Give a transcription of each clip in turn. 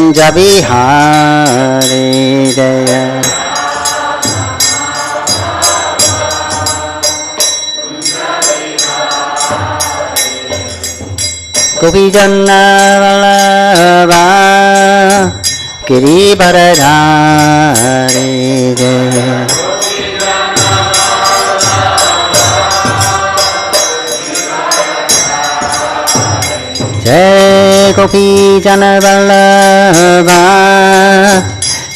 कुंज विहारी जय गोपीजन वल्लभा गिरिवरधारी जय जय गोपीजन वल्लभा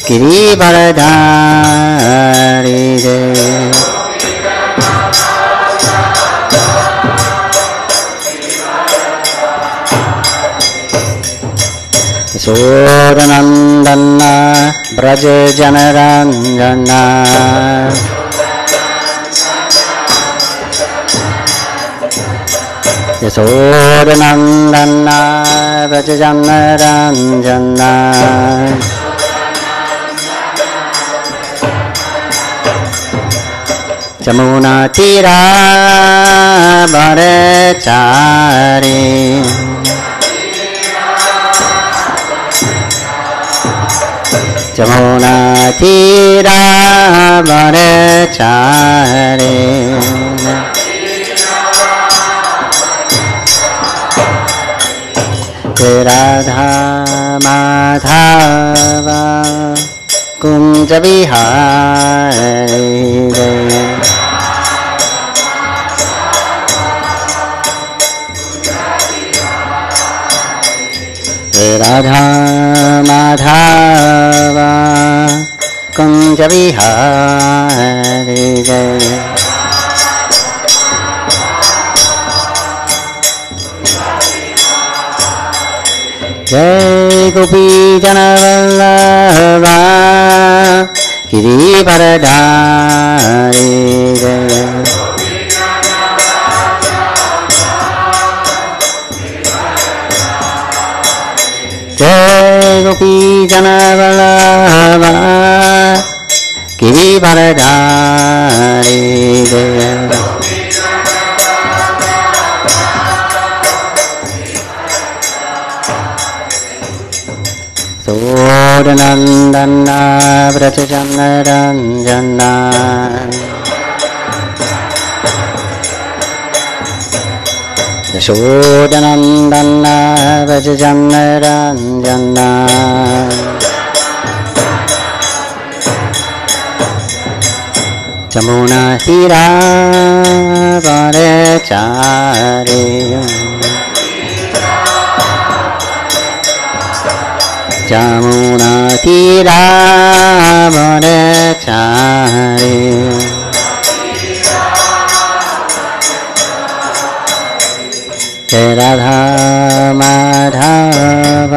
गिरिवरधारी जय यशोदनंदन ब्रज जनरंजन यशोदनंदन ब्रज जनरंजन जमुना तीरा वरचारी जमुना तीरा वरचारी राधा माधव कुंज विहारी राधा माधव कुंज विहारी जय जय गोपीजन वल्लभा गिरिवरधारी जय जय गोपीजन वल्लभा गिरिवरधारी जय यशोदनंदन ब्रज जनरंजन यशोदनंदन ब्रज जनरंजन जमुना तीरा वरचारी जमुना तीरा वरचारी जय राधा माधव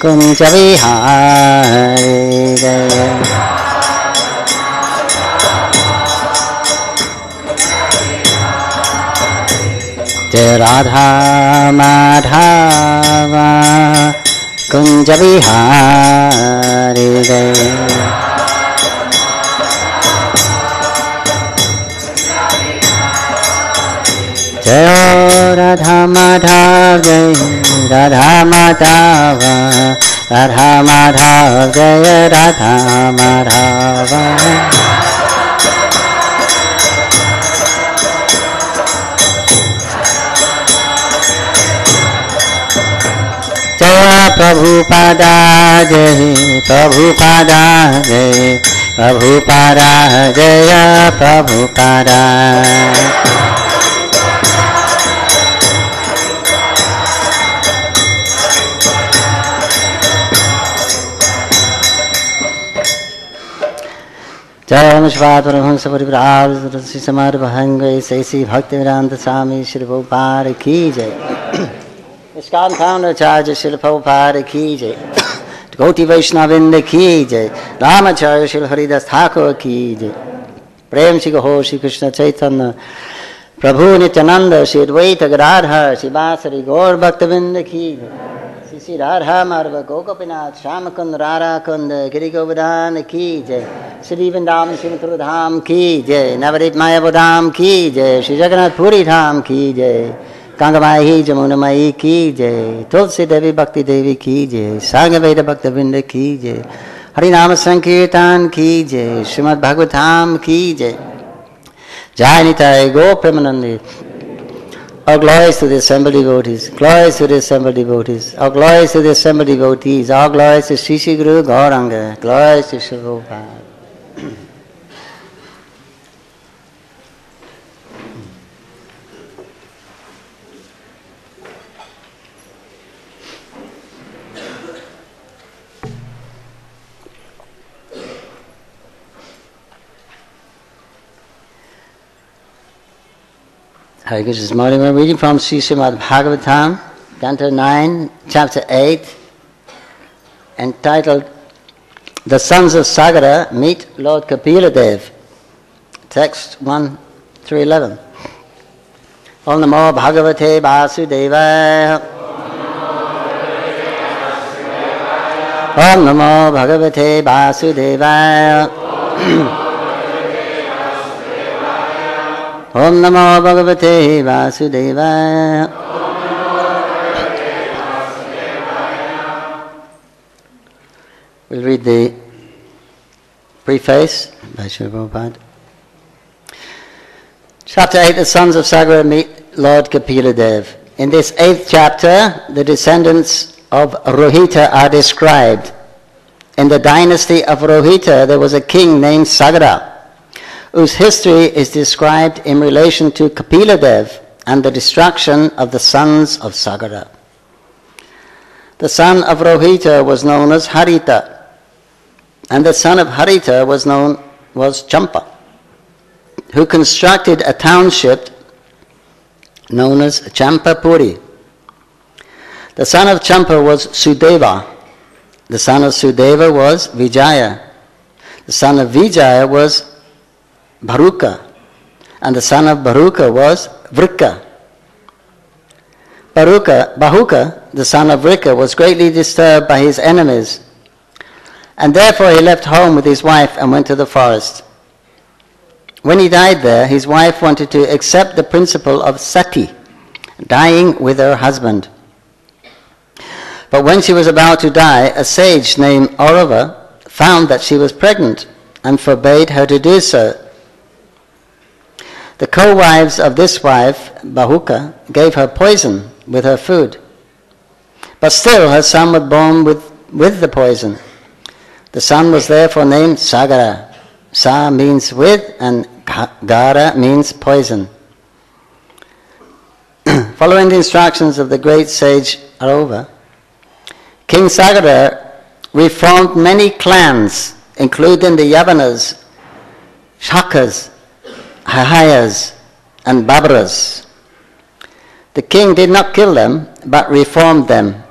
कुंज विहारी जय जय राधा माधव कुंज विहारी जय जय राधा माधव जय राधा माधव राधा माधव जय राधा माधव जय प्रभुपादा जय प्रभुपादा जय प्रभुपादा जय प्रभुपादा जय नमस्कार परमहंस परिव्राज श्री समार भंग ऐसी भक्ति वेदांत स्वामी श्री प्रभुपाद की जय इसकान फाउंडाचार्य श्री प्रभुपाद की जय गौटी वैष्णविंद की जय रामाचार्य श्री हरिदास ठाकुर की जय प्रेम श्री हो श्री कृष्ण चैतन्य प्रभु नित्यानंद श्री द्वैत गदाधर श्री बांसुरी गौर भक्तविंद की जय श्री राधा माधव गोपीनाथ श्याम कुंद राधा कुंद गिरि गोवर्धन की जय श्री वृंदावन श्री मथुरा धाम की जय नवदीप मायापुर धाम की जय श्री जगन्नाथ पुरी धाम की जय Gangamayi Jamunamayi ki jai, Tulsi Devi Bhakti Devi ki jai, Sangaveda Bhakta Vrinda ki jai, Harinama Sankirtan ki jai, Srimad Bhagavatam ki jai, Jai Nitai Go Premanandi. All glories to the assembled devotees, glories to the assembled devotees, all glories to the assembled devotees, all glories to Sri Sri Guru Gauranga, glories to Sri Prabhupada. Hare Krishna. This morning we're reading from Srimad Bhagavatam, Canto 9, Chapter 8, entitled The Sons of Sagara Meet Lord Kapila Dev. Text 1 through 11. Om Namo Bhagavate Vasudevaya. Om Namo Bhagavate Vasudevaya. Om Namo Bhagavate Vasudevaya. We'll read the preface by Srila Prabhupada. Chapter 8, the sons of Sagara meet Lord Kapila Dev. In this 8th chapter, the descendants of Rohita are described. In the dynasty of Rohita, there was a king named Sagara, whose history is described in relation to Kapila Dev and the destruction of the sons of Sagara. The son of Rohita was known as Harita, and the son of Harita was Champa, who constructed a township known as Champapuri. The son of Champa was Sudeva. The son of Sudeva was Vijaya. The son of Vijaya was Bharuka, and the son of Bharuka was Vrika. Bahuka, the son of Vrika, was greatly disturbed by his enemies, and therefore he left home with his wife and went to the forest. When he died there, his wife wanted to accept the principle of sati, dying with her husband. But when she was about to die, a sage named Aurava found that she was pregnant and forbade her to do so. The co-wives of this wife, Bahuka, gave her poison with her food. But still her son was born with the poison. The son was therefore named Sagara. Sa means with and Gara means poison. Following the instructions of the great sage Arova, King Sagara reformed many clans, including the Yavanas, Shakas, Hahayas and Babras. The king did not kill them, but reformed them.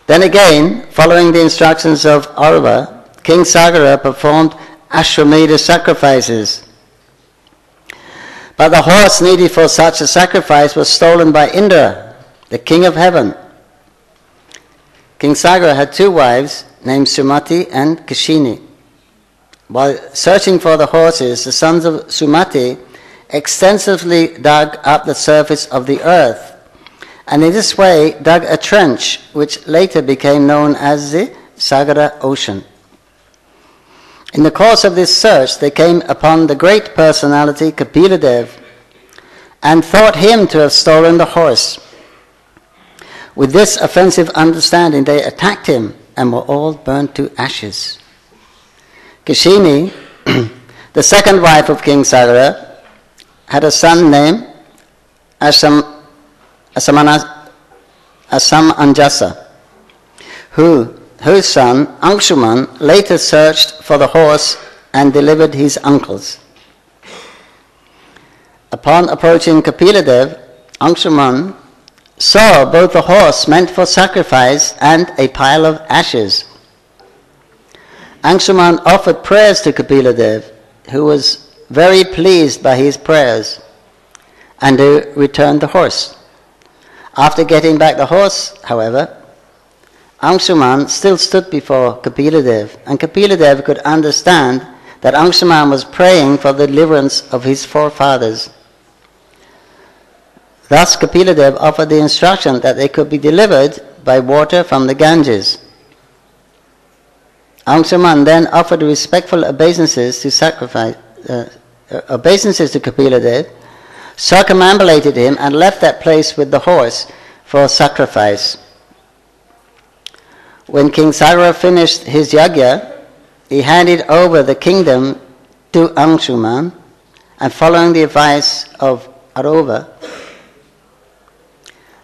Then again, following the instructions of Aurava, King Sagara performed Ashwamedha sacrifices. But the horse needed for such a sacrifice was stolen by Indra, the king of heaven. King Sagara had 2 wives named Sumati and Kashini. While searching for the horses, the sons of Sumati extensively dug up the surface of the earth, and in this way dug a trench which later became known as the Sagara Ocean. In the course of this search, they came upon the great personality Kapila Dev and thought him to have stolen the horse. With this offensive understanding, they attacked him and were all burnt to ashes. Kashini, the second wife of King Sagara, had a son named Asamanjasa, whose son Angshuman later searched for the horse and delivered his uncles. Upon approaching Kapila Dev, Angshuman saw both the horse meant for sacrifice and a pile of ashes. Angshuman offered prayers to Kapila Dev, who was very pleased by his prayers, and returned the horse. After getting back the horse, however, Angshuman still stood before Kapila Dev, and Kapila Dev could understand that Angshuman was praying for the deliverance of his forefathers. Thus Kapila offered the instruction that they could be delivered by water from the Ganges. Anshuman then offered respectful obeisances to Kapila, circumambulated him and left that place with the horse for sacrifice. When King Sagara finished his yajna, he handed over the kingdom to Anshuman, and following the advice of Arova,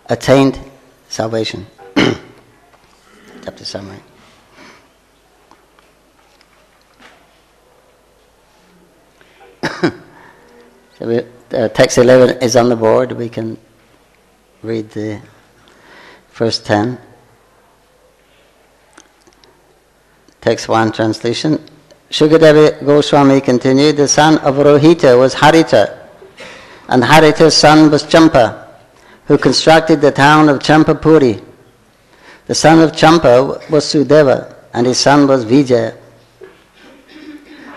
attained salvation. Chapter summary. So text 11 is on the board. We can read the first 10. Text 1 translation. Shukadeva Goswami continued, the son of Rohita was Harita, and Harita's son was Champa, who constructed the town of Champapuri. The son of Champa was Sudeva, and his son was Vijaya.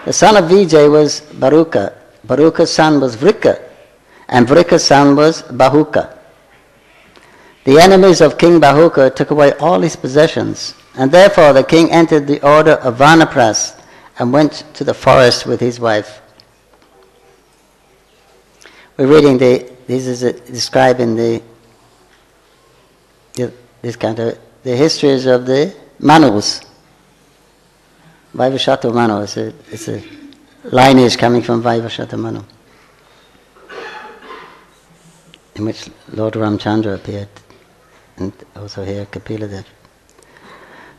The son of Vijay was Baruka. Baruka's son was Vrika, and Vrika's son was Bahuka. The enemies of King Bahuka took away all his possessions, and therefore the king entered the order of Vanapras and went to the forest with his wife. We're reading this is describing the histories of the Manus. Vaivashata Manu, it's a lineage coming from Vaivashata Manu, in which Lord Ramchandra appeared, and also here Kapila.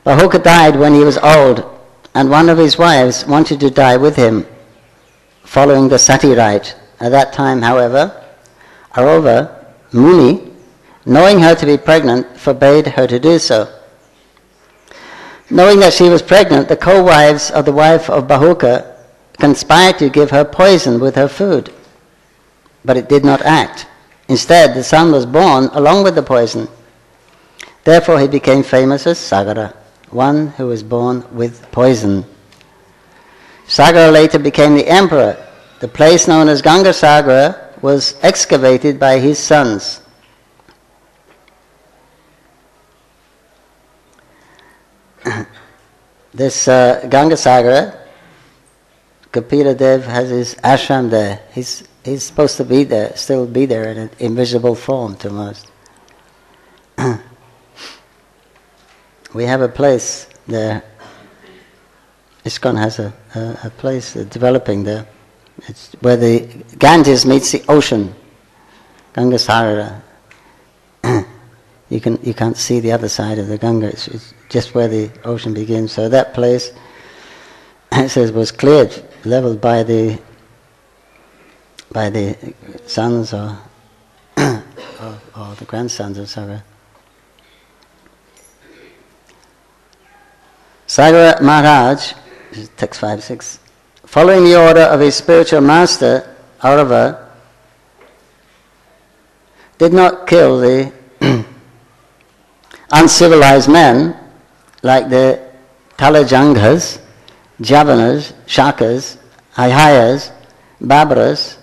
Bahuka died when he was old, and one of his wives wanted to die with him, following the sati rite. At that time, however, Arova, Muni, knowing her to be pregnant, forbade her to do so. Knowing that she was pregnant, the co-wives of the wife of Bahuka conspired to give her poison with her food, but it did not act. Instead, the son was born along with the poison. Therefore, he became famous as Sagara, one who was born with poison. Sagara later became the emperor. The place known as Gangasagara was excavated by his sons. This Gangasagara, Kapila Dev has his ashram there. He's supposed to be there, still be there in an invisible form to most. We have a place there. ISKCON has a place developing there. It's where the Ganges meets the ocean, Gangasagara. You can't see the other side of the Ganga. It's just where the ocean begins. So that place, it says, was cleared, leveled by the sons or the grandsons of Sagara. Sagara Maharaj, text 5-6, following the order of his spiritual master, Aurava, did not kill the uncivilized men like the Kalajanghas, Javanas, Shakas, Ahayas, Babras.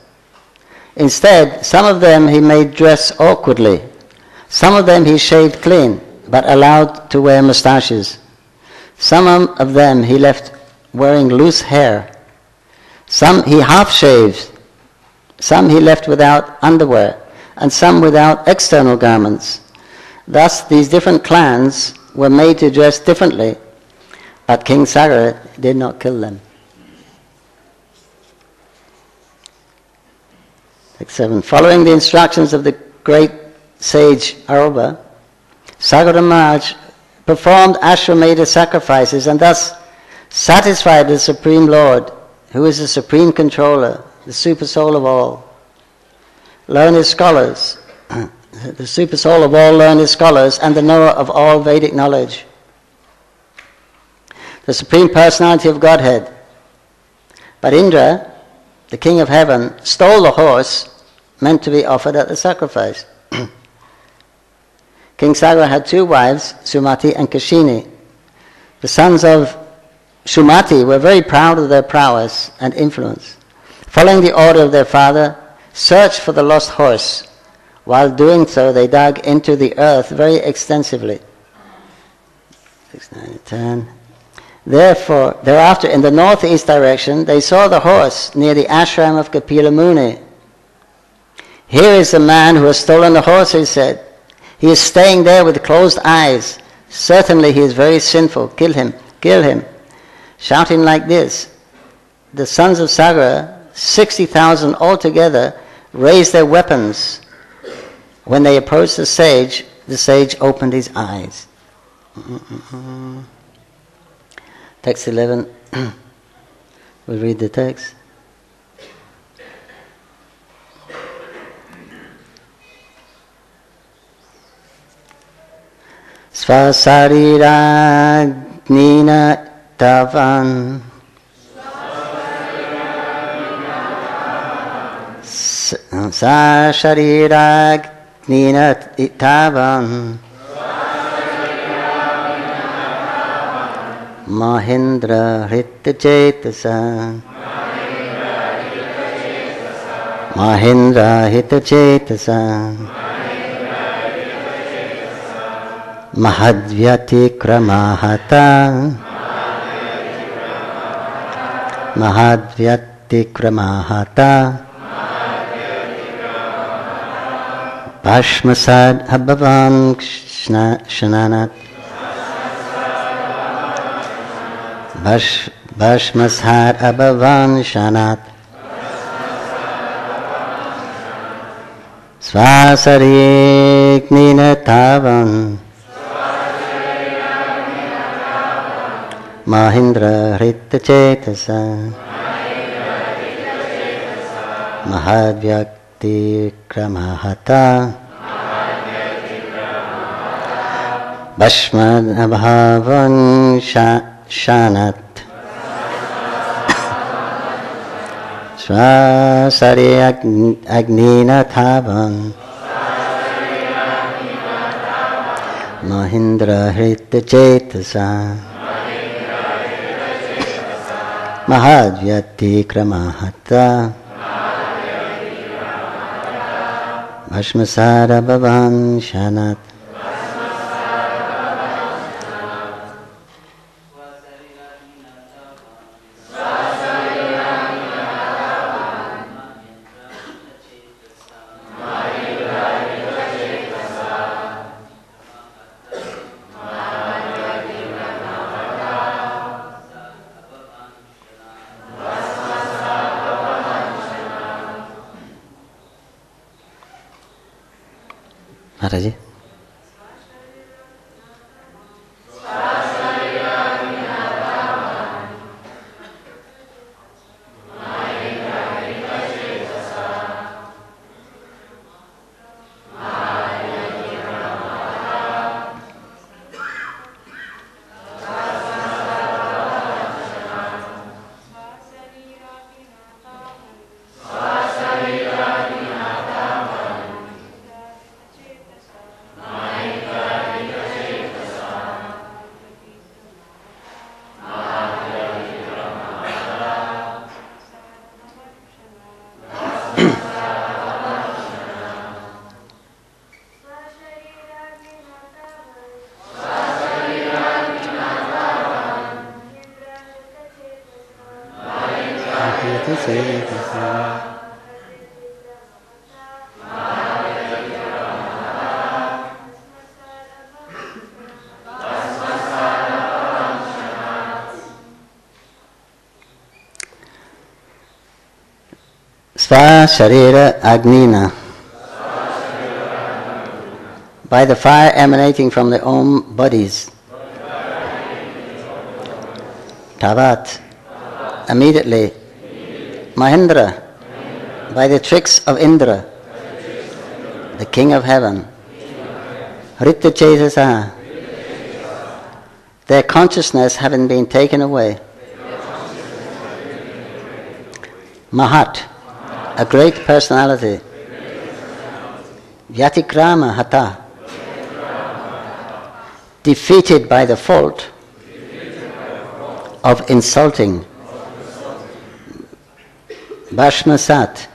Instead, some of them he made dress awkwardly. Some of them he shaved clean, but allowed to wear moustaches. Some of them he left wearing loose hair. Some he half-shaved. Some he left without underwear, and some without external garments. Thus, these different clans were made to dress differently, but King Sagara did not kill them. Text 7. Following the instructions of the great sage Arova, Sagara Maharaj performed Ashwamedha sacrifices and thus satisfied the Supreme Lord, who is the Supreme Controller, the Super Soul of all. Learned scholars, the Super Soul of all learned scholars, and the knower of all Vedic knowledge. The Supreme Personality of Godhead. But Indra, the King of Heaven, stole the horse meant to be offered at the sacrifice. King Sagara had two wives, Sumati and Kashini. The sons of Sumati were very proud of their prowess and influence. Following the order of their father, searched for the lost horse. While doing so, they dug into the earth very extensively. 6, 9, 10. Thereafter, in the northeast direction, they saw the horse near the ashram of Kapila Muni. Here is the man who has stolen the horse, he said. He is staying there with closed eyes. Certainly he is very sinful. Kill him, kill him. Shouting like this, the sons of Sagara, 60,000 altogether, raised their weapons. When they approached the sage opened his eyes. Text 11. We'll read the text. Svasariragnina tavan Sashariragnina tavan Mahindra Hritta Chetasa Mahindra Hritta Chetasa Mahadvyati Kramahata Mahadvyati Kramahata Bhashmasad Abhavan Shananat Bhashmasad Abhavan Shanat Svasaryeknina Tavan Mahindra Hritta Chetasa Mahadvyakti Kramahata Bhashmad Abhavan Shanat Swasari Agnina Tavan Mahindra Hritta Chetasa Mahadvyati Kramahata Bhashmasara Bhavan Shanat. Maharaji. Sva Sharira Agnina. By the fire emanating from their own bodies. Tavat. Immediately. Mahindra. By the tricks of Indra, the king of heaven. Hritta Chetasa. Their consciousness having been taken away. Mahat. A great personality. Vyatikrama Hata. Defeated by the fault of insulting. Bhashmasat.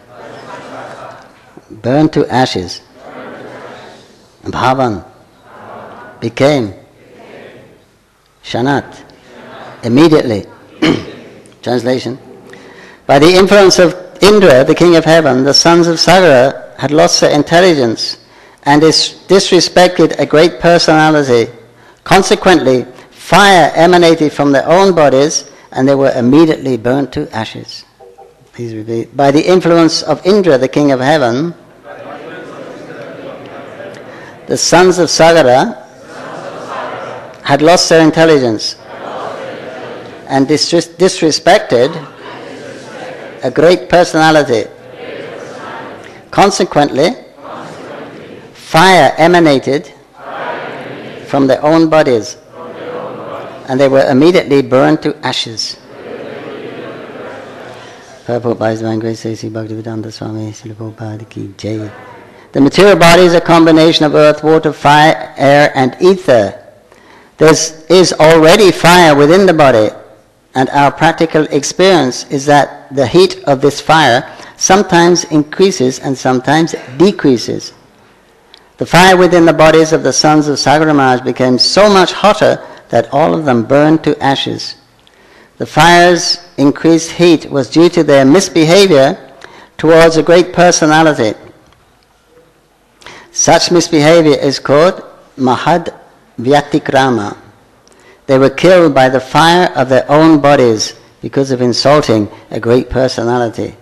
Burned to ashes. bhavan became shanat immediately. Translation: by the influence of Indra, the king of heaven, the sons of Sagara had lost their intelligence and disrespected a great personality. Consequently, fire emanated from their own bodies and they were immediately burnt to ashes. Please repeat. By the influence of Indra, the king of heaven, the sons of Sagara had lost their intelligence and disrespected a great personality. Consequently, fire emanated from their own bodies and they were immediately burned to ashes. Purport by His Divine Grace A.C. Bhaktivedanta Swami Srila Prabhupada Ki Jai. The material body is a combination of earth, water, fire, air and ether. There is already fire within the body, and our practical experience is that the heat of this fire sometimes increases and sometimes decreases. The fire within the bodies of the sons of Sagara Maharaj became so much hotter that all of them burned to ashes. The fire's increased heat was due to their misbehavior towards a great personality. Such misbehavior is called Mahad Vyatikrama. They were killed by the fire of their own bodies because of insulting a great personality.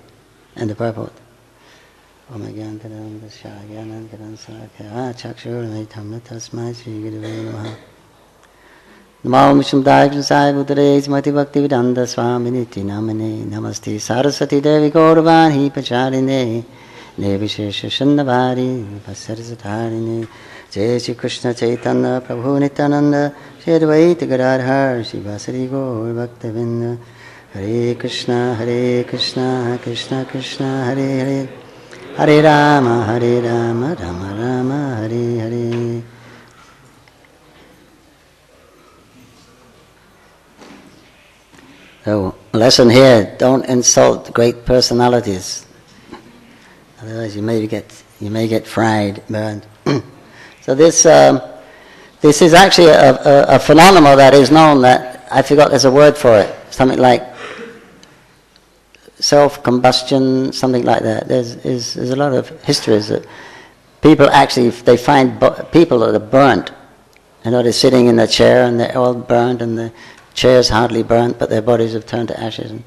And the purport. Namo Vishnupadaya Krishnaaya Bhutale Smati Bhaktivedanta Swaminiti Namane Namaste Saraswati Devi Gauravahi Pacharine Nevishesha Shannavari Pasarasatharine Jai Shri Krishna Chaitanya Prabhu Nityananda Shri Advaita Gadadhar Shivasari Gaur Bhaktavinda Hare Krishna Krishna Krishna Hare Hare Hare Rama Rama Rama Hare Hare. So, lesson here, don't insult great personalities. Otherwise you may get fried, burned. So this is actually a phenomenon that is known, that I forgot there's a word for it, something like self-combustion, something like that. There's a lot of histories that people actually, they find people that are burnt. You know, they're sitting in a chair and they're all burnt and the chair's hardly burnt, but their bodies have turned to ashes. And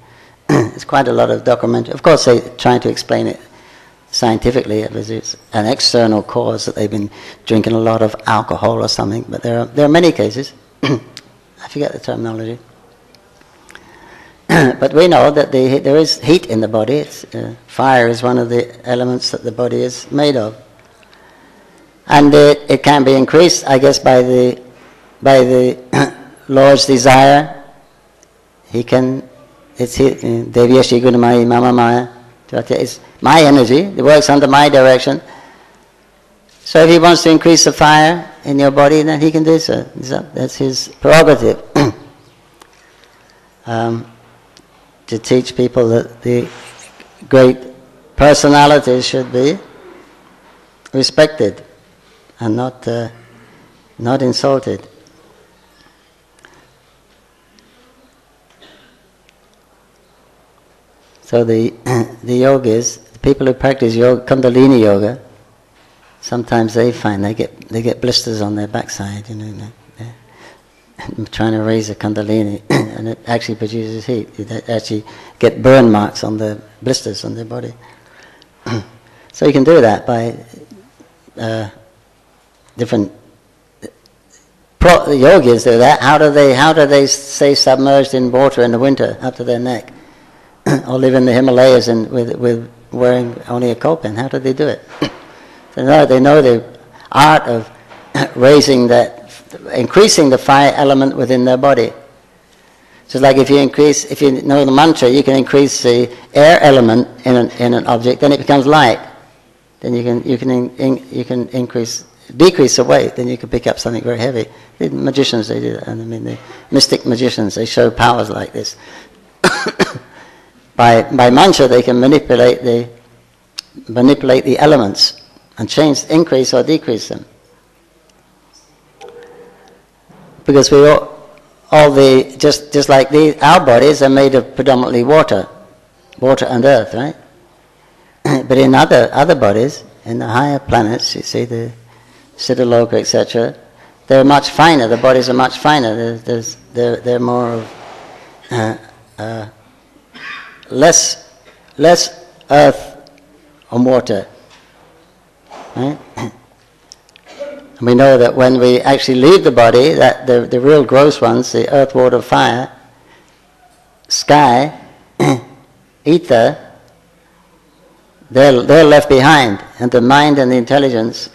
it's quite a lot of documentary. Of course, they're trying to explain it scientifically. It's an external cause that they've been drinking a lot of alcohol or something. But there are many cases. I forget the terminology. But we know that there is heat in the body. Fire is one of the elements that the body is made of, and it can be increased, I guess, by the Lord's desire. He can. It's Devyashi Gunamai Mama Maya. It's my energy. It works under my direction. So if he wants to increase the fire in your body, then he can do so. That's his prerogative. To teach people that the great personalities should be respected and not insulted. So the yogis, the people who practice yoga, Kundalini yoga, sometimes they find they get blisters on their backside, you know. Trying to raise a Kundalini, and it actually produces heat. You actually get burn marks on the blisters on their body. So you can do that by different yogis do that. How do they stay submerged in water in the winter up to their neck, or live in the Himalayas and with wearing only a kopin? How do they do it? They know the art of increasing the fire element within their body. So it's like if you know the mantra, you can increase the air element in an object, then it becomes light. Then you can decrease the weight, then you can pick up something very heavy. The magicians, they do that. I mean, the mystic magicians, they show powers like this. By mantra, they can manipulate the elements and increase or decrease them. because we just like our bodies are made of predominantly water and earth, right? But in other bodies, in the higher planets, you see the Siddhaloka, etc., they're much finer. The bodies are much finer. They're more of less earth and water, right? And we know that when we actually leave the body, that the real gross ones, the earth, water, fire, sky, ether, they're left behind, and the mind and the intelligence,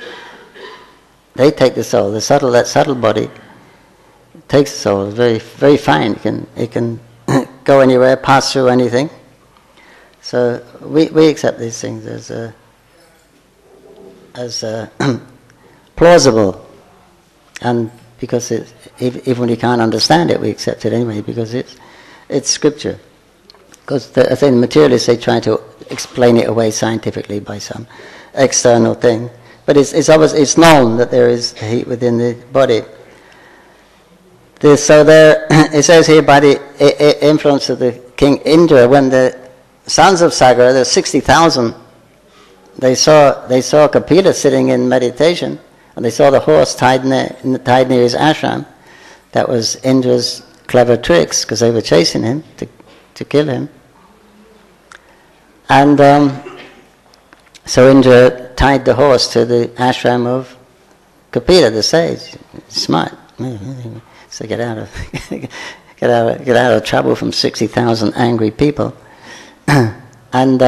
they take the soul. That subtle body takes the soul. It's very, very fine. It can go anywhere, pass through anything. So we accept these things as plausible, and because even when you can't understand it, we accept it anyway because it's scripture. Because I think the materialists, they try to explain it away scientifically by some external thing, but it's known that there is heat within the body. It says here, by the influence of the King Indra, when the sons of Sagar, there's 60,000, they saw Kapila sitting in meditation, and they saw the horse tied near his ashram. That was Indra's clever tricks, because they were chasing him to kill him. And so Indra tied the horse to the ashram of Kapila, the sage. Smart. So get out of trouble from 60,000 angry people. And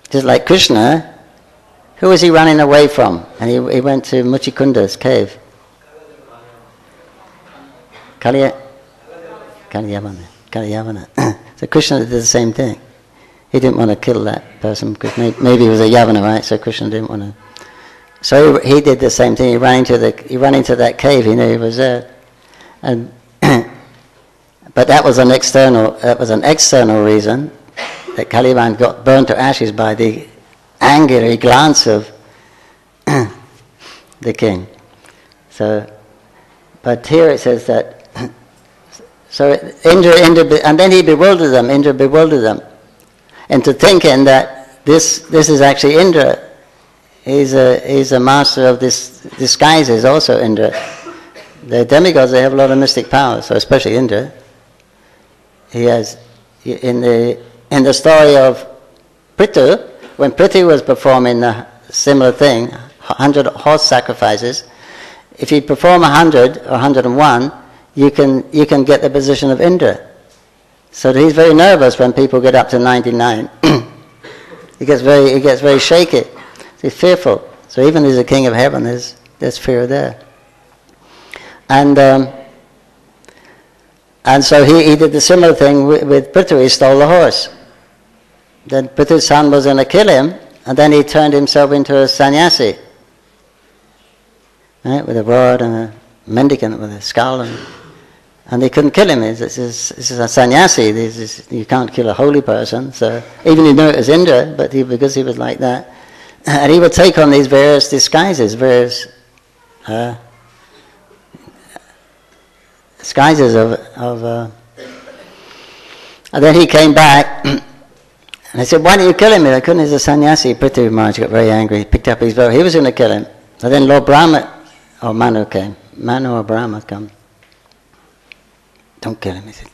just like Krishna, who was he running away from? And he went to Muchikunda's cave. Kalyavana. So Krishna did the same thing. He didn't want to kill that person because maybe he was a Yavana, right? So Krishna didn't want to. So he did the same thing. He ran into that cave. He knew he was there, and but that was an external reason that Kalivan got burnt to ashes by the angry glance of the king. So, but here it says that. So Indra, and then he bewildered them. Indra bewildered them into thinking that this is actually Indra. He's a master of this disguises. Also Indra. The demigods, they have a lot of mystic powers. So especially Indra. He has in the story of Prithu, when Prithu was performing a similar thing, 100 horse sacrifices. If you perform 100 or 101, you can get the position of Indra. So he's very nervous when people get up to 99. He gets very shaky. He's fearful. So even as a king of heaven, there's fear there. And so he did the similar thing with Prithu. He stole the horse. Then Prithu's son was going to kill him, and then he turned himself into a sannyasi, right, with a rod and a mendicant with a skull, and they couldn't kill him. This is a sannyasi. You can't kill a holy person. So even he knew it was Indra, but because he was like that, and he would take on these various disguises, disguises of and then he came back. And I said, why didn't you kill him? I couldn't. He's a sannyasi. Prithu Maharaj got very angry. He picked up his bow. He was going to kill him. And then Lord Brahma, or Manu came. Manu or Brahma come. Don't kill him. He said,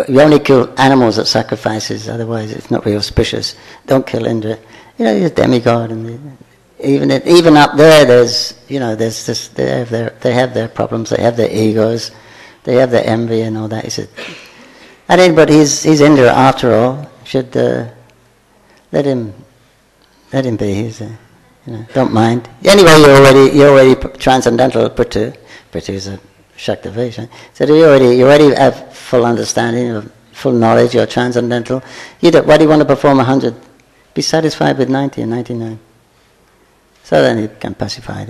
you only kill animals at sacrifices. Otherwise, it's not very auspicious. Don't kill Indra. He's a demigod. And even up there, there's this. They have their problems. They have their egos. They have their envy and all that. He said, but he's Indra after all. Should let him be. He's don't mind. Anyway, you're already transcendental. Prithu is a Shaktavesh. So you already have full understanding, full knowledge. You're transcendental. Why do you want to perform 100? Be satisfied with 90 and 99. So then he became pacified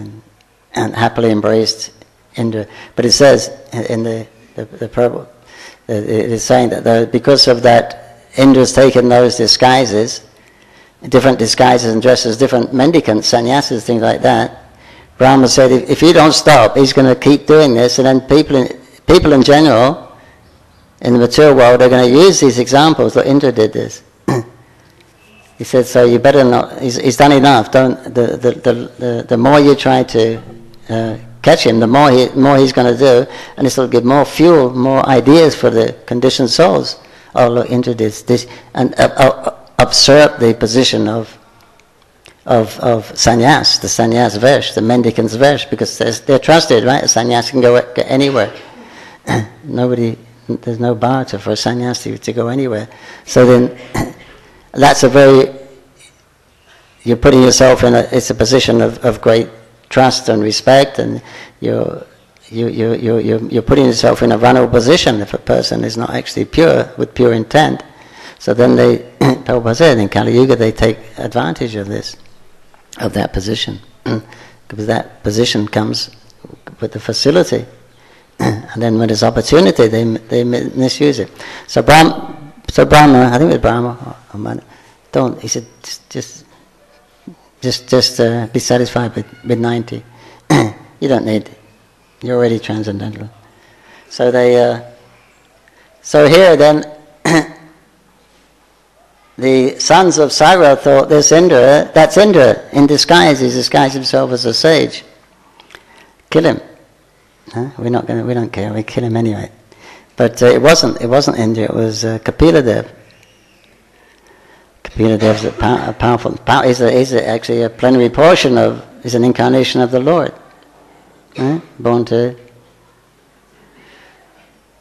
and happily embraced Indra. But it says in the Prabhu, it is saying that because of that. Indra's taken those disguises, different disguises and dresses, different mendicants, sannyasis, things like that, Brahma said, if you don't stop, he's going to keep doing this, and then people in general, in the material world, are going to use these examples. That Indra did this. He said, so you better not. He's done enough. The more you try to catch him, the more he's going to do, and this will give more fuel, more ideas for the conditioned souls. Oh, look, Indra did this, and usurp the position of sannyas, the sannyas vesh, the mendicant's vesh, because they're trusted, right? A sannyas can go anywhere. There's no bar for a sannyasi to go anywhere. So then, you're putting yourself in it's a position of great trust and respect, and you're putting yourself in a vulnerable position if a person is not actually pure, with pure intent. So then Prabhupada said, in Kali Yuga they take advantage of this, of that position, because that position comes with the facility, and then when there's opportunity, they misuse it. So Brahma, I think it was Brahma or Manu, he said, just be satisfied with 90. You don't need. You're already transcendental. So so here then, the sons of Saira thought this Indra, that's Indra in disguise. He's disguised himself as a sage. Kill him. Huh? We don't care. We kill him anyway. But it wasn't Indra. It was Kapila Dev. Kapila Dev is a powerful. He's actually a plenary portion of. He's an incarnation of the Lord. Born to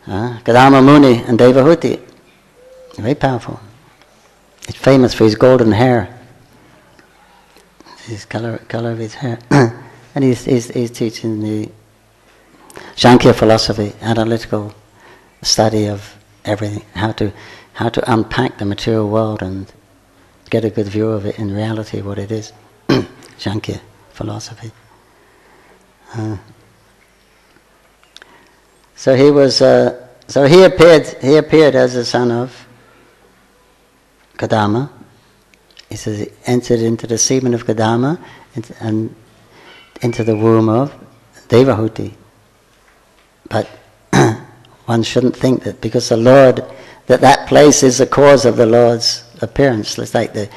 Kadama Muni and Devahuti. Very powerful. He's famous for his golden hair. His color of his hair. And he's teaching the Sankhya philosophy, analytical study of everything, how to unpack the material world and get a good view of it in reality, what it is. Sankhya philosophy. So he was. So he appeared as the son of Kadama. He says he entered into the semen of Kadama and into the womb of Devahuti. But one shouldn't think that because the Lord, that place is the cause of the Lord's appearance. It's like the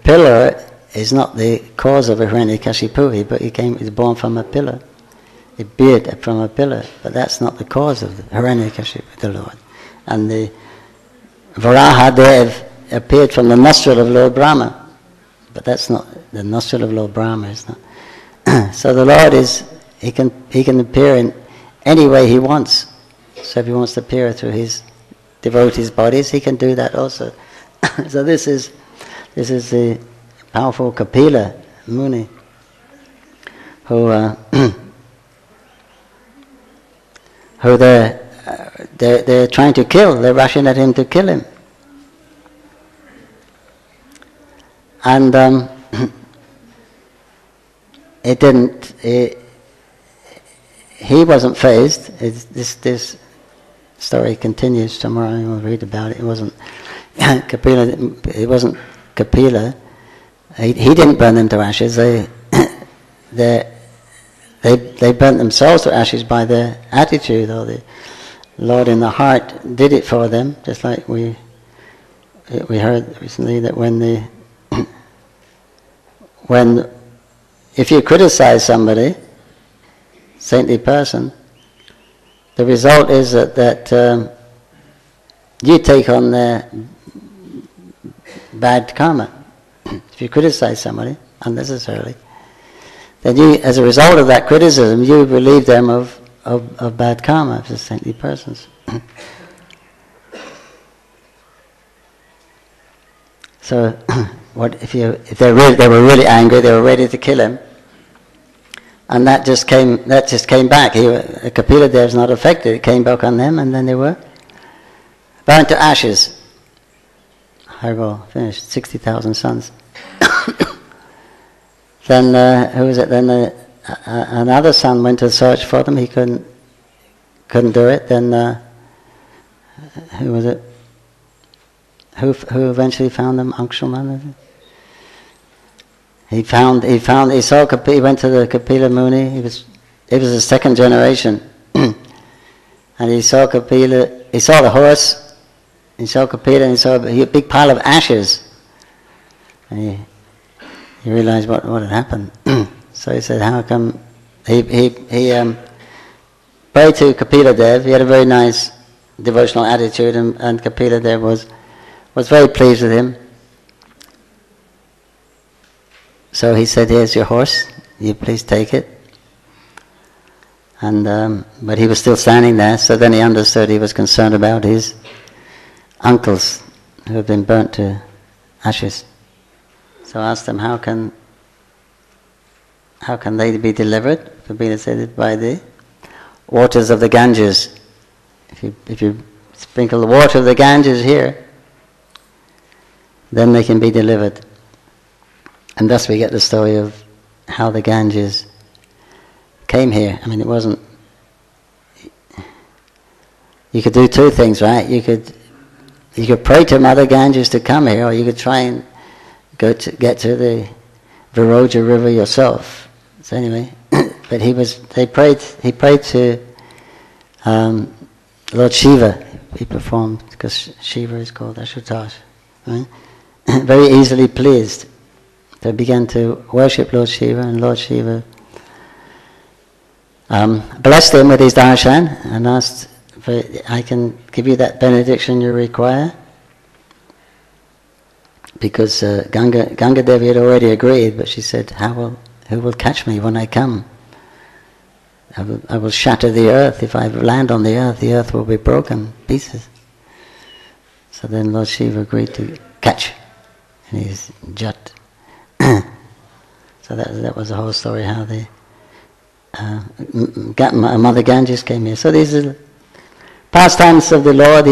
pillar is not the cause of Hiranyakashipu, but he's born from a pillar. He appeared from a pillar, but that's not the cause of Hiranyakashipu, the Lord. And the Varaha Dev appeared from the nostril of Lord Brahma, but that's not the nostril of Lord Brahma. Is not. So the Lord he can appear in any way he wants. So if he wants to appear through his devotees' bodies, he can do that also. So this is the powerful Kapila Muni who they're trying to kill. They're rushing at him to kill him. And he wasn't fazed. This story continues tomorrow. We'll read about it. It wasn't Kapila. It wasn't Kapila. He didn't burn them to ashes. They burnt themselves to ashes by their attitude, or the Lord in the heart did it for them. Just like we heard recently that when if you criticize somebody, saintly person, the result is that you take on their bad karma. If you criticize somebody unnecessarily, then you, as a result of that criticism, you relieve them of bad karma if they're saintly persons. So, what if they were really angry, they were ready to kill him, and that just came back. Kapila Dev's not affected. It came back on them, and then they were burnt to ashes. Haribo finished 60,000 sons. Then who was it? Then another son went to search for them. He couldn't do it. Then who was it? Who eventually found them? Angshuman. He went to the Kapila Muni. He was the second generation. And he saw Kapila, he saw the horse, he saw Kapila, and he saw a big pile of ashes. And he realized what had happened. So he said, how come, he prayed to Kapila Dev. He had a very nice devotional attitude, and Kapila Dev was very pleased with him. So he said, here's your horse, you please take it. And but he was still standing there, so then he understood he was concerned about his uncles who had been burnt to ashes. So I asked them, how can they be delivered? Kabila said, by the waters of the Ganges. If you sprinkle the water of the Ganges here, then they can be delivered. And thus we get the story of how the Ganges came here. I mean, it wasn't... You could do two things, right? You could pray to Mother Ganges to come here, or you could try and get to the Viroja River yourself. So anyway, but he prayed to Lord.Siva. He performed, because Shiva is called Ashutosh, right? Very easily pleased. So he began to worship Lord.Siva, and Lord.Siva blessed him with his darshan and asked, I can give you that benediction you require, because Ganga Devi had already agreed, but she said, who will catch me when I come? I will shatter the earth. If I land on the earth will be broken pieces. So then Lord.Siva agreed to catch in his jat. So that was the whole story, how the Mother Ganges came here. So these are pastimes of the Lord,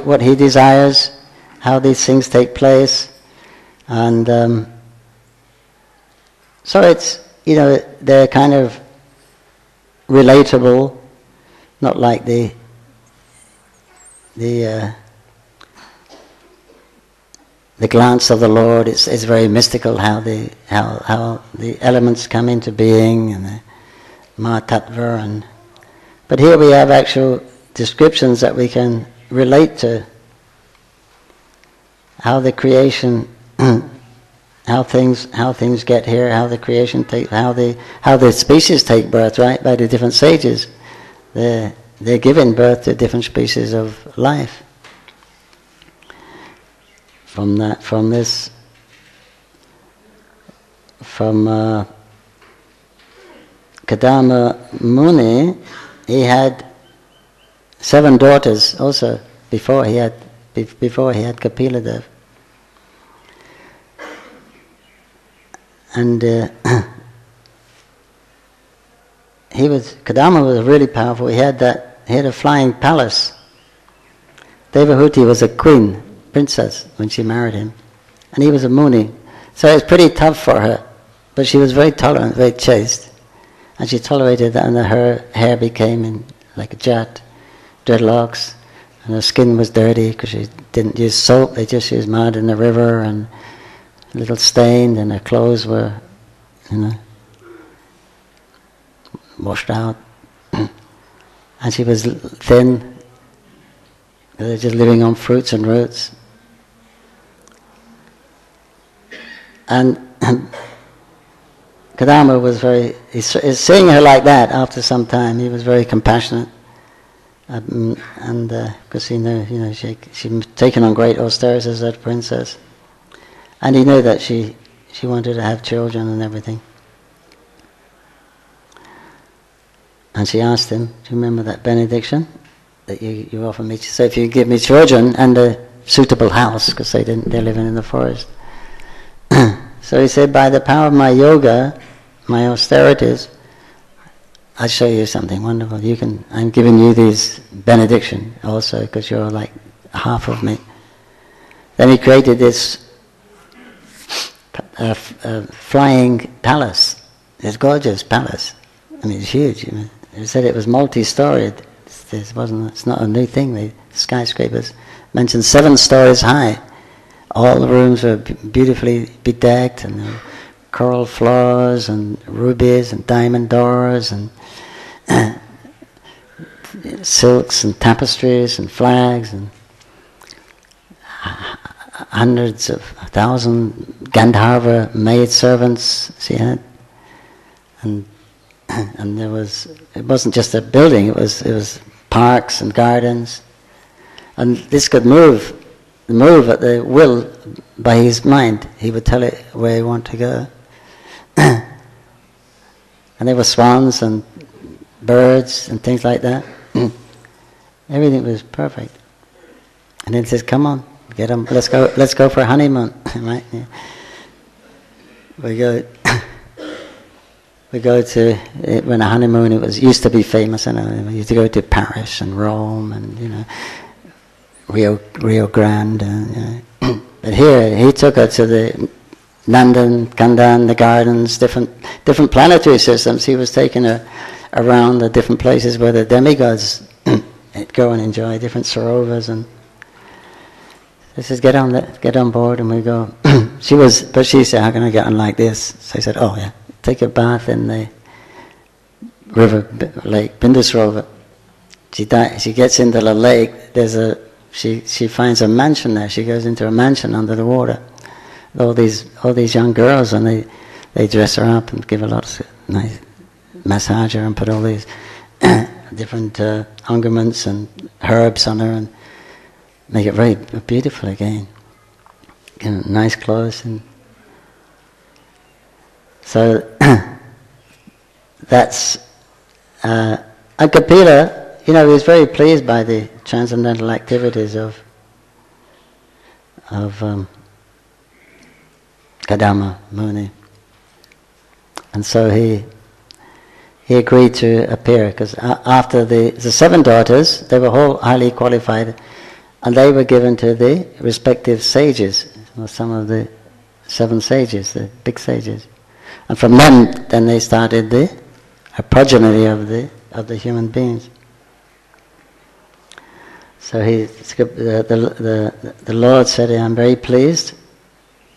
what He desires, how these things take place. And so it's, they're kind of relatable, not like the glance of the Lord. It's very mystical how the elements come into being, and the Mahatattva, but here we have actual descriptions that we can relate to how the creation, how things get here, how the creation how the species take birth, right? By the different sages, they're giving birth to different species of life. From Kadama Muni, he had 7 daughters also before he had Kapila Dev. And Kadama was really powerful. He had a flying palace. Devahuti was a queen, princess, when she married him, and he was a Muni. So it was pretty tough for her, but she was very tolerant, very chaste, and she tolerated that. And her hair became like a jet, dreadlocks, and her skin was dirty because she didn't use soap. They just used mud in the river, and a little stained, and her clothes were, washed out. And she was thin. They were just living on fruits and roots. And Kadama was seeing her like that. After some time, he was very compassionate, and because he knew, she'd taken on great austerities as that princess, and he knew that she wanted to have children and everything. And she asked him, "Do you remember that benediction that you offered me? So if you give me children and a suitable house, because they're living in the forest." So he said, by the power of my yoga, my austerities, I'll show you something wonderful. I'm giving you this benediction also, because you're like half of me. Then he created this flying palace, this gorgeous palace. I mean, it's huge. He said it was multi-storied. It's not a new thing. The skyscrapers mentioned 7 stories high. All the rooms were beautifully bedecked, and coral floors and rubies and diamond doors and silks and tapestries and flags and hundreds of 1,000 Gandharva maid servants she had, and there was, it wasn't just a building, it was parks and gardens, and this could move at the will by his mind. He would tell it where he wanted to go. And there were swans and birds and things like that. Everything was perfect. And then he says, "Come on, get them. Let's go for a honeymoon." Right? Yeah. We go to, when a honeymoon, it used to be famous, we used to go to Paris and Rome and Rio Grande. But here he took her to the Nandan, Kandan, the gardens, different planetary systems. He was taking her around the different places where the demigods go and enjoy different sarovars, and he says, get on board, and we go. But she said, "How can I get on like this?" So I said, "Oh yeah, take a bath in the lake Bindusarova." She gets into the lake. She finds a mansion there. She goes into a mansion under the water. All these young girls, and they dress her up and give her lots of nice massage her and put all these different unguents and herbs on her and make it very beautiful again. Nice clothes, and so that's and Kapila. He was very pleased by the transcendental activities of Kadama Muni, and so he agreed to appear, because after the 7 daughters, they were all highly qualified, and they were given to the respective sages, or some of the 7 sages, the big sages, and from them then they started a progeny of the human beings. So the Lord said, "I'm very pleased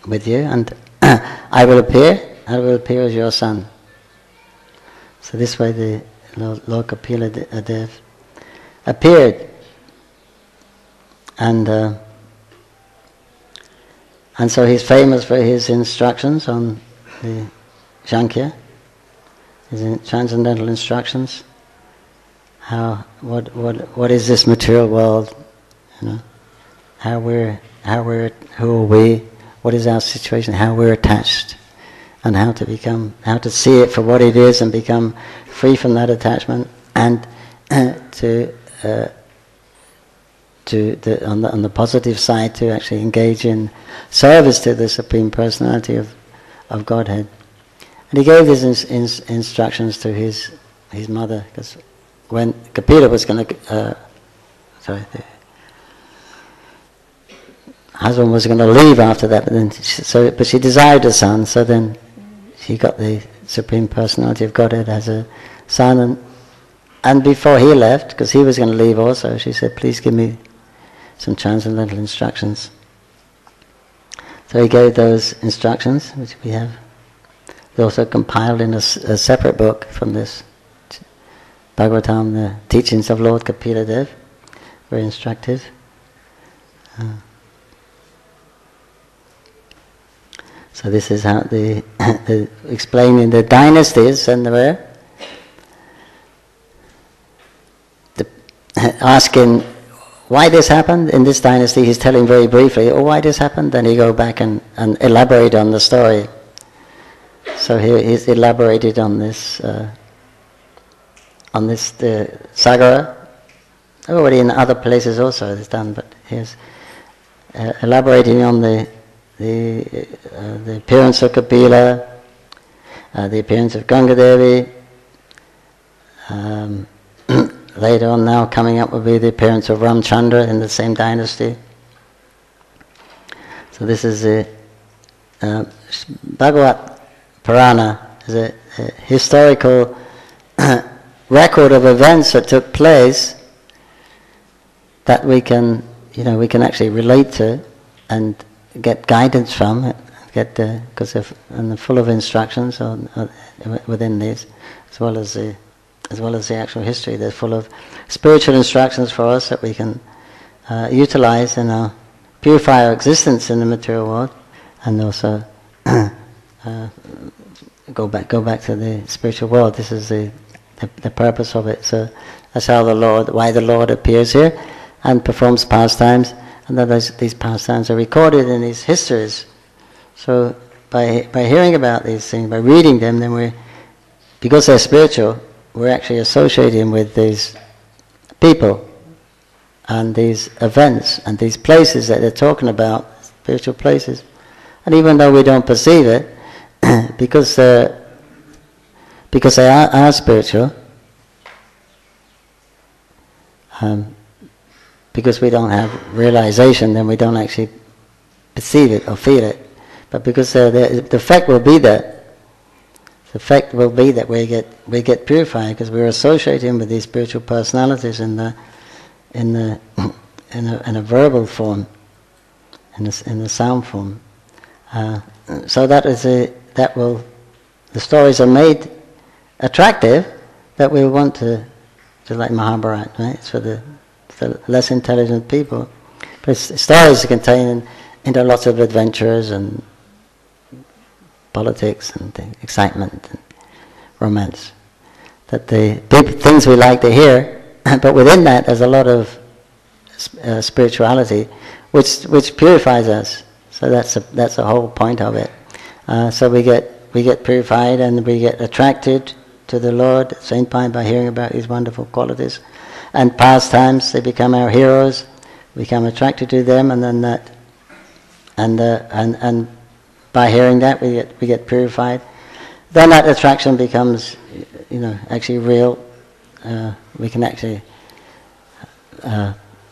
with you, and I will appear as your son." So this way the Lord Kapila Dev appeared, and so he's famous for his instructions on the Sankhya, his transcendental instructions. What is this material world? Who are we? What is our situation? How we're attached, and how to see it for what it is and become free from that attachment, and on the positive side, to actually engage in service to the Supreme Personality of Godhead. And he gave these instructions to his mother, because when Kapila was going to, the husband was going to leave after that, but she desired a son, so then she got the Supreme Personality of Godhead as a son, and before he left, because he was going to leave also, she said, "Please give me some transcendental instructions." So he gave those instructions, which we have. They also compiled in a separate book from this Bhagavatam, the teachings of Lord Kapila Dev, very instructive. So this is how the explaining the dynasties, and asking why this happened in this dynasty. He's telling very briefly, why this happened. Then he go back and elaborate on the story. So he's elaborated on this Sagara. Already in other places also it's done, but he's elaborating on the appearance of Kapila, the appearance of Gangadevi. Later on, now coming up will be the appearance of Ramchandra in the same dynasty. So this is the Bhagavat Purana, is a historical record of events that took place that we can actually relate to and get guidance from, because they're full of instructions within these, as well as the actual history. They're full of spiritual instructions for us that we can utilize and purify our existence in the material world, and also go back to the spiritual world. This is the purpose of it. So that's how why the Lord appears here and performs pastimes, and then these pastimes are recorded in these histories. So by hearing about these things, by reading them, then because they're spiritual, we're actually associating with these people and these events and these places that they're talking about, spiritual places. And even though we don't perceive it, because they are spiritual, because we don't have realization, then we don't actually perceive it or feel it. But because the effect will be that. The effect will be that we get purified because we're associating with these spiritual personalities in a verbal form, in the sound form. So the stories are made attractive that we want to, just like Mahabharata, right? It's for the less intelligent people. But stories contain lots of adventures and politics and excitement and romance. That the big things we like to hear, but within that there's a lot of spirituality, which purifies us. So that's the whole point of it. So we get purified and we get attracted to the Lord at the same time by hearing about His wonderful qualities. And pastimes, they become our heroes. We become attracted to them, and then that, and by hearing that we get purified. Then that attraction becomes, actually real. We can actually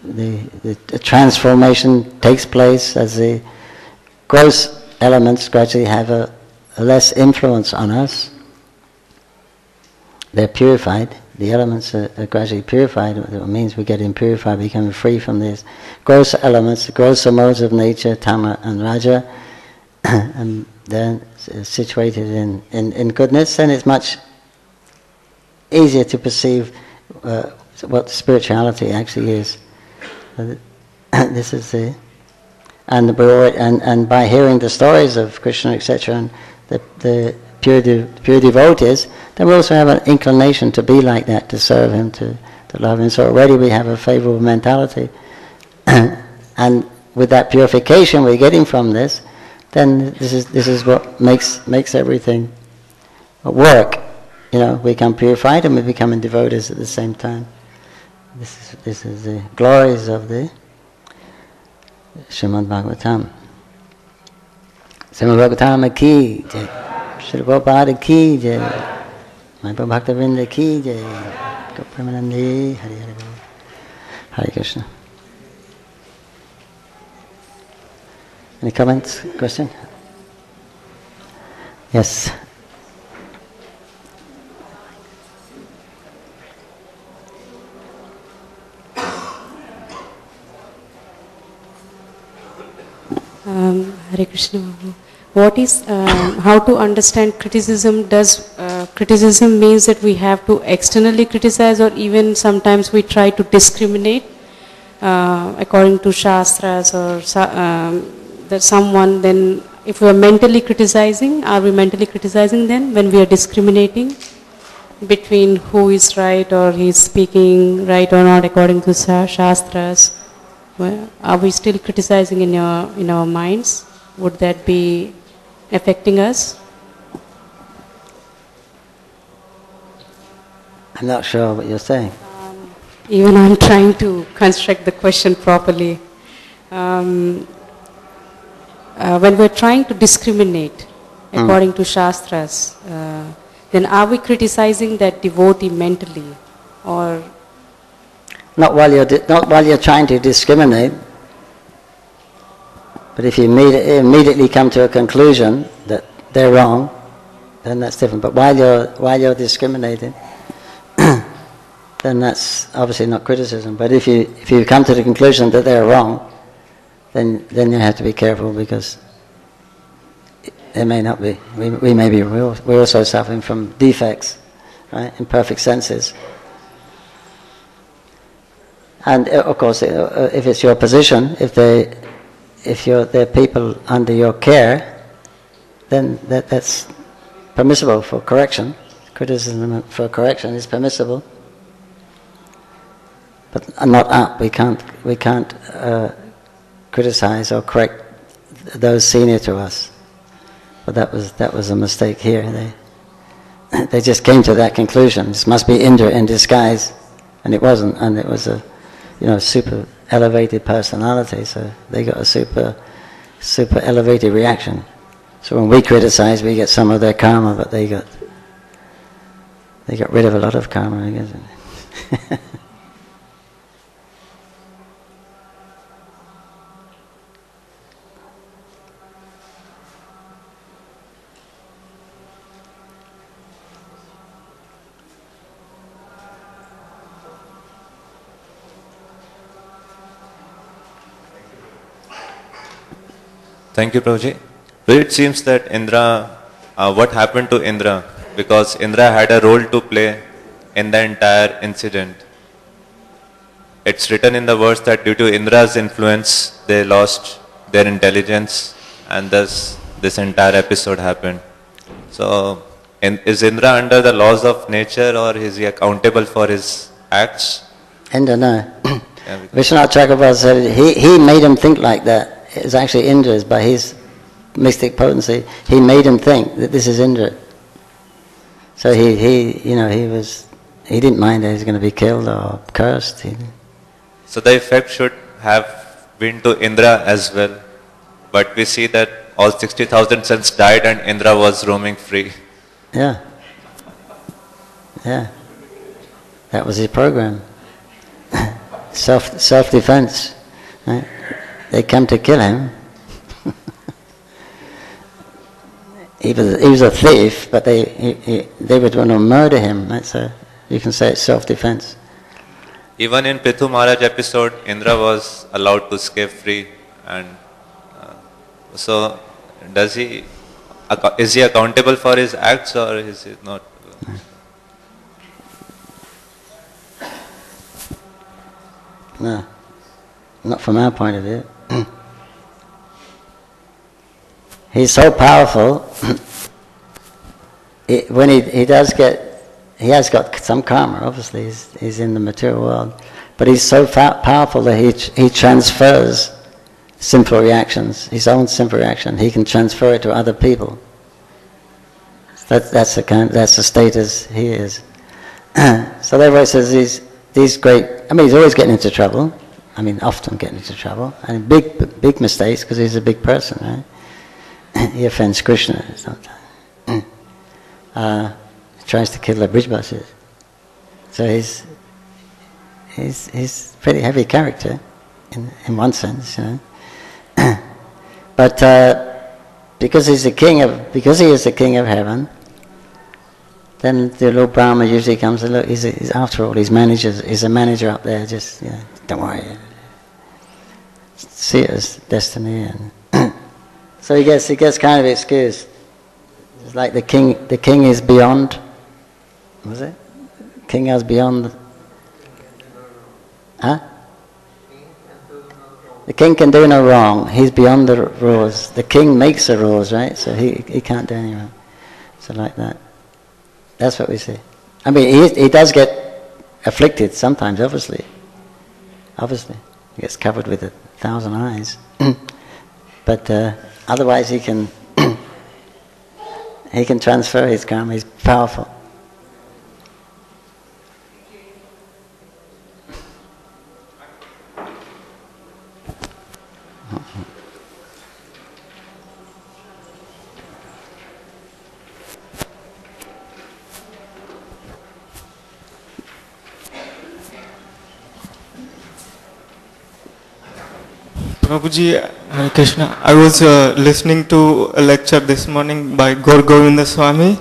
the transformation takes place as the gross elements gradually have a less influence on us. They're purified. The elements are gradually purified. It means we get purified, becoming free from these gross elements, the grosser modes of nature, Tama and Raja, and then situated in goodness. Then it's much easier to perceive what spirituality actually is. This is and by hearing the stories of Krishna, etc., and the pure devotees, then we also have an inclination to be like that, to serve Him, to love Him. So already we have a favorable mentality, and with that purification we're getting from this, then this is what makes everything work. We become purified and we become devotees at the same time. This is the glories of the Srimad Bhagavatam. Srimad Bhagavatam ki jai, Shri Prabhupada ki jai, Mayapur Bhaktivinoda ki jai, Gopramanandi, Hari Hari Bol. Hare Krishna. Any comments, question? Yes. Hare Krishna. What is how to understand criticism? Does criticism means that we have to externally criticize, or even sometimes we try to discriminate according to shastras or that someone? Then if we are mentally criticizing, are we mentally criticizing then when we are discriminating between who is right or he is speaking right or not according to shastras? Well, are we still criticizing in our minds? Would that be affecting us? I'm not sure what you're saying. Even I'm trying to construct the question properly. When we're trying to discriminate according to shastras, then are we criticizing that devotee mentally, or? Not while you're trying to discriminate, but if you immediately come to a conclusion that they're wrong, then that's different. But while you're discriminating, then that's obviously not criticism. But if you come to the conclusion that they're wrong, then you have to be careful, because It may not be. We may be. We're also suffering from defects, right? Imperfect senses. And of course, if it's your position, if they're people under your care, then that's permissible for correction. Criticism for correction is permissible, but not up. We can't criticize or correct those senior to us. But that was a mistake here. They just came to that conclusion. This must be Indra in disguise, and it wasn't. And it was a super elevated personality. So they got a super elevated reaction. So when we criticize, we get some of their karma, but they got rid of a lot of karma, I guess. Thank you, Prabhuji. It seems that Indra, what happened to Indra? Because Indra had a role to play in the entire incident. It's written in the verse that due to Indra's influence, they lost their intelligence, and thus this entire episode happened. So, is Indra under the laws of nature, or is he accountable for his acts? Indra, no. Vishwanath Chakravarti said he made him think like that. It was actually Indra's, by his mystic potency. He made him think that this is Indra. So he didn't mind that he was going to be killed or cursed. So the effect should have been to Indra as well. But we see that all 60,000 sons died and Indra was roaming free. Yeah. Yeah. That was his program. Self-defense. Right? They come to kill him. He was a thief, but they were going to murder him. You can say it's self-defense. Even in Prithu Maharaj episode, Indra was allowed to escape free, and so is he accountable for his acts, or is he not? No, not from our point of view. He's so powerful. When he has got some karma. Obviously, he's in the material world, but he's so powerful that he transfers simple reactions, his own simple reaction. He can transfer it to other people. That's the status he is. So everybody says these great. I mean, he's always getting into trouble. I mean, often getting into trouble and big mistakes because he's a big person, right? He offends Krishna sometimes. He tries to kill the Brijbasis. So he's a pretty heavy character in one sense, But because he is the king of heaven, then the Lord Brahma usually comes and look. He's after all, he's a manager up there. Just don't worry. See it as destiny and. So he gets kind of excused. It's like the king is beyond. Was it? King is beyond. Huh? The king can do no wrong. He's beyond the rules. The king makes the rules, right? So he can't do any wrong. So like that. That's what we see. I mean, he does get afflicted sometimes, obviously. Obviously. He gets covered with 1,000 eyes. But otherwise he can transfer his karma. He's powerful. Prabhuji, Hare Krishna. I was listening to a lecture this morning by Gaur Govinda Swami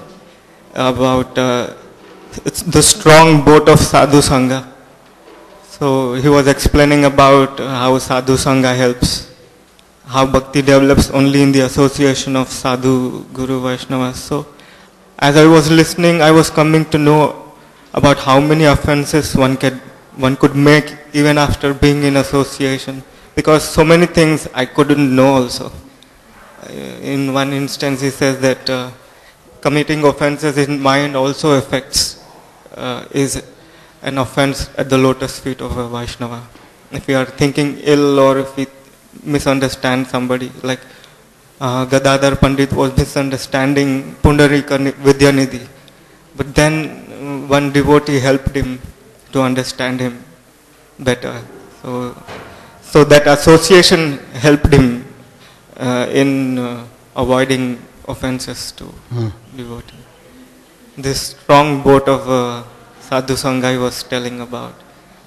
about the strong boat of Sadhu Sangha. So he was explaining about how Sadhu Sangha helps. how bhakti develops only in the association of sadhu, guru, Vaishnavas. So, as I was listening, I was coming to know about how many offenses one could make even after being in association, because so many things I couldn't know also. In one instance, he says that committing offenses in mind also affects, is an offense at the lotus feet of a Vaishnava. If we are thinking ill or if we misunderstand somebody, like Gadadhar Pandit was misunderstanding Pundarika Vidyanidhi, but then one devotee helped him to understand him better. So that association helped him in avoiding offenses to devotee. This strong boat of sadhu sangha I was telling about,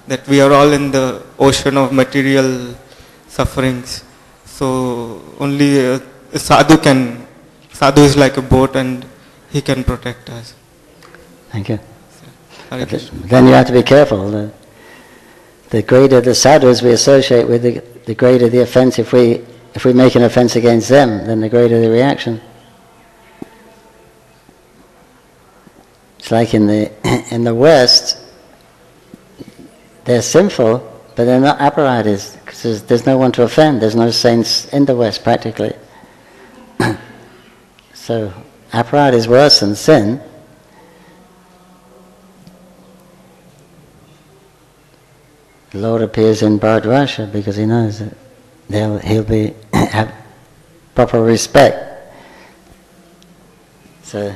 that we are all in the ocean of material sufferings. So only a sadhu is like a boat and he can protect us. Thank you. Hare Krishna. Then you have to be careful. The greater the sadhus we associate with, the greater the offense. If we make an offense against them, then the greater the reaction. It's like in the West, they're sinful, but they're not apparatus, because there's no one to offend. There's no saints in the West practically. So aparad is worse than sin. The Lord appears in Bharadwasha because he knows that he'll have proper respect. So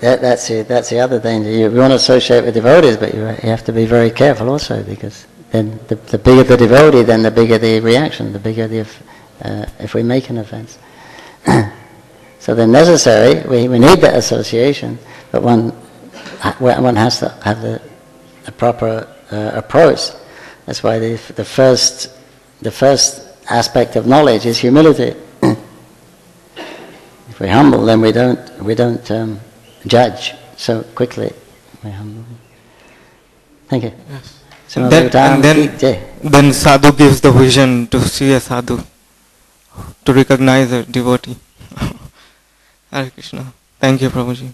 that's the other danger. You want to associate with devotees, but you have to be very careful also, because then the bigger the devotee, then the bigger the reaction, the bigger if we make an offense. So they're necessary. We need that association, but one has to have the proper approach. That's why the first aspect of knowledge is humility. If we're humble, then we don't judge so quickly. We're humble. Thank you. Yes. So then sadhu gives the vision to see a sadhu, to recognize a devotee. Hare Krishna. Thank you, Prabhuji.